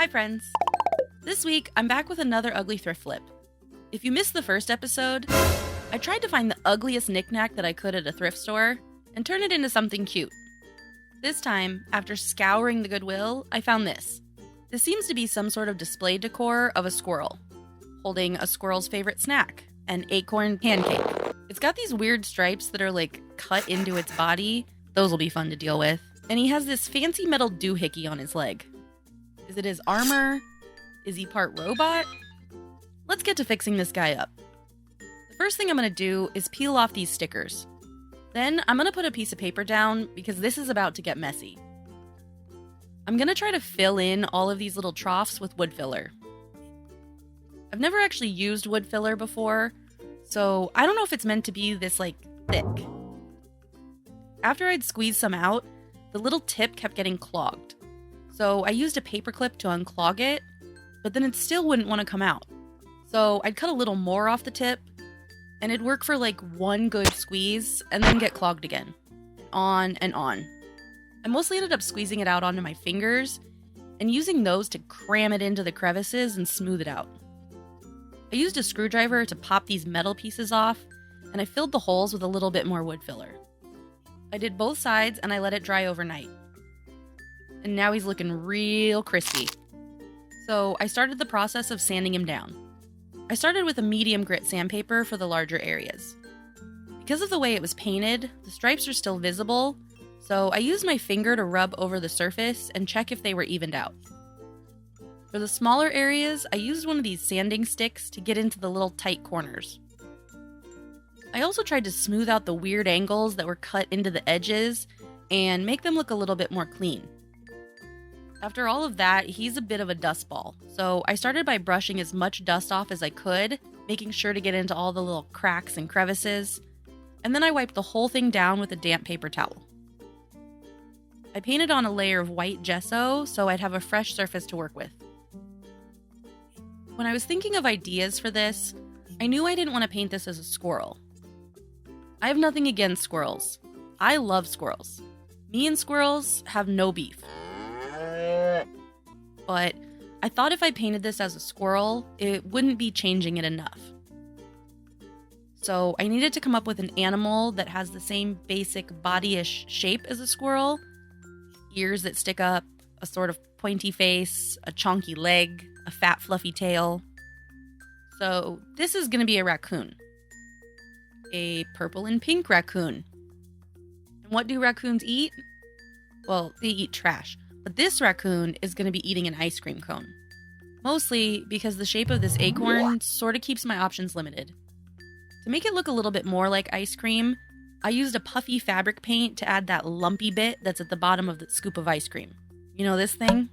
Hi friends! This week, I'm back with another ugly thrift flip. If you missed the first episode, I tried to find the ugliest knickknack that I could at a thrift store and turn it into something cute. This time, after scouring the Goodwill, I found this. This seems to be some sort of display decor of a squirrel, holding a squirrel's favorite snack, an acorn pancake. It's got these weird stripes that are cut into its body. Those will be fun to deal with. And he has this fancy metal doohickey on his leg. Is it his armor? Is he part robot? Let's get to fixing this guy up. The first thing I'm going to do is peel off these stickers. Then I'm going to put a piece of paper down because this is about to get messy. I'm going to try to fill in all of these little troughs with wood filler. I've never actually used wood filler before, so I don't know if it's meant to be this thick. After I'd squeezed some out, the little tip kept getting clogged. So I used a paper clip to unclog it, but then it still wouldn't want to come out. So I'd cut a little more off the tip, and it'd work for one good squeeze and then get clogged again. On and on. I mostly ended up squeezing it out onto my fingers and using those to cram it into the crevices and smooth it out. I used a screwdriver to pop these metal pieces off, and I filled the holes with a little bit more wood filler. I did both sides and I let it dry overnight. And now he's looking real crispy. So I started the process of sanding him down. I started with a medium grit sandpaper for the larger areas. Because of the way it was painted, the stripes are still visible, so I used my finger to rub over the surface and check if they were evened out. For the smaller areas, I used one of these sanding sticks to get into the little tight corners. I also tried to smooth out the weird angles that were cut into the edges and make them look a little bit more clean. After all of that, he's a bit of a dust ball, so I started by brushing as much dust off as I could, making sure to get into all the little cracks and crevices, and then I wiped the whole thing down with a damp paper towel. I painted on a layer of white gesso so I'd have a fresh surface to work with. When I was thinking of ideas for this, I knew I didn't want to paint this as a squirrel. I have nothing against squirrels. I love squirrels. Me and squirrels have no beef. But I thought if I painted this as a squirrel, it wouldn't be changing it enough. So I needed to come up with an animal that has the same basic body-ish shape as a squirrel. Ears that stick up, a sort of pointy face, a chonky leg, a fat fluffy tail. So this is going to be a raccoon. A purple and pink raccoon. And what do raccoons eat? Well, they eat trash. But this raccoon is going to be eating an ice cream cone. Mostly because the shape of this acorn sort of keeps my options limited. To make it look a little bit more like ice cream, I used a Puffy fabric paint to add that lumpy bit that's at the bottom of the scoop of ice cream. You know this thing?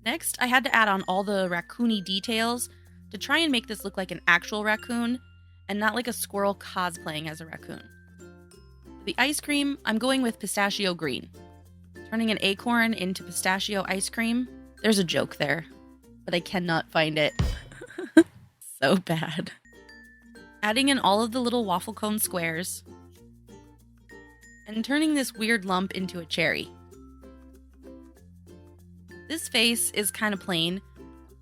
Next, I had to add on all the raccoony details to try and make this look like an actual raccoon and not like a squirrel cosplaying as a raccoon. For the ice cream, I'm going with pistachio green. Turning an acorn into pistachio ice cream. There's a joke there, but I cannot find it. So bad. Adding in all of the little waffle cone squares. And turning this weird lump into a cherry. This face is kind of plain,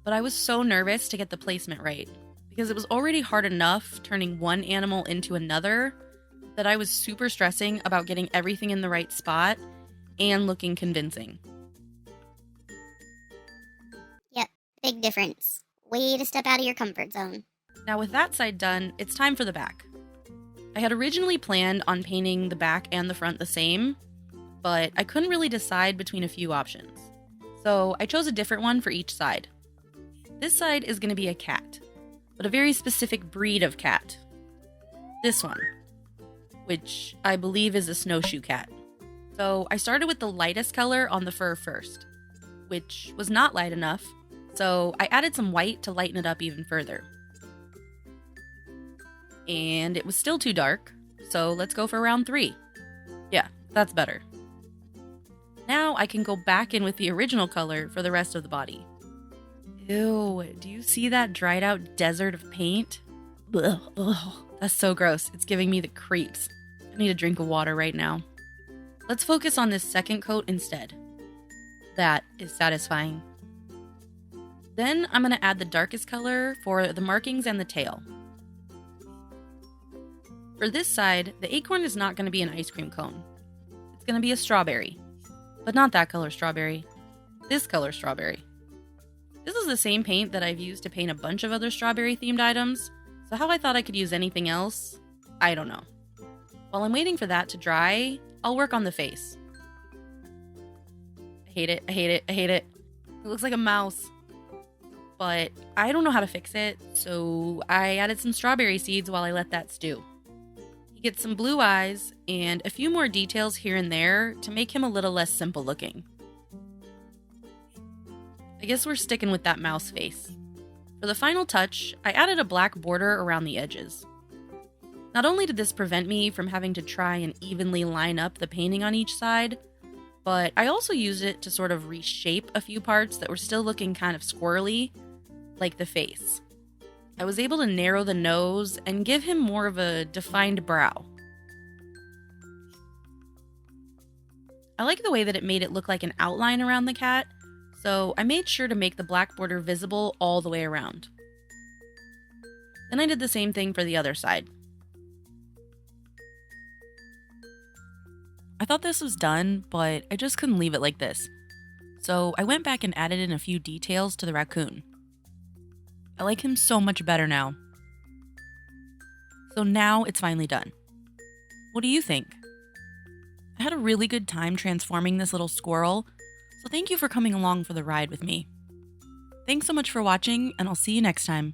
but I was so nervous to get the placement right, because it was already hard enough turning one animal into another that I was super stressing about getting everything in the right spot and looking convincing. Yep, big difference. Way to step out of your comfort zone. Now with that side done, it's time for the back. I had originally planned on painting the back and the front the same, but I couldn't really decide between a few options. So I chose a different one for each side. This side is going to be a cat, but a very specific breed of cat. This one, which I believe is a snowshoe cat. So I started with the lightest color on the fur first, which was not light enough, so I added some white to lighten it up even further. And it was still too dark, so let's go for round 3. Yeah, that's better. Now I can go back in with the original color for the rest of the body. Ew, do you see that dried out desert of paint? Ugh, that's so gross. It's giving me the creeps. I need a drink of water right now. Let's focus on this second coat instead. That is satisfying. Then I'm going to add the darkest color for the markings and the tail. For this side, the acorn is not going to be an ice cream cone. It's going to be a strawberry. But not that color strawberry. This color strawberry. This is the same paint that I've used to paint a bunch of other strawberry themed items, so how I thought I could use anything else, I don't know. While I'm waiting for that to dry, I'll work on the face. I hate it, I hate it, I hate it. It looks like a mouse. But I don't know how to fix it, so I added some strawberry seeds while I let that stew. He gets some blue eyes and a few more details here and there to make him a little less simple looking. I guess we're sticking with that mouse face. For the final touch, I added a black border around the edges. Not only did this prevent me from having to try and evenly line up the painting on each side, but I also used it to sort of reshape a few parts that were still looking kind of squirrely, like the face. I was able to narrow the nose and give him more of a defined brow. I like the way that it made it look like an outline around the cat, so I made sure to make the black border visible all the way around. Then I did the same thing for the other side. I thought this was done, but I just couldn't leave it like this. So I went back and added in a few details to the raccoon. I like him so much better now. So now it's finally done. What do you think? I had a really good time transforming this little squirrel, so thank you for coming along for the ride with me. Thanks so much for watching, and I'll see you next time.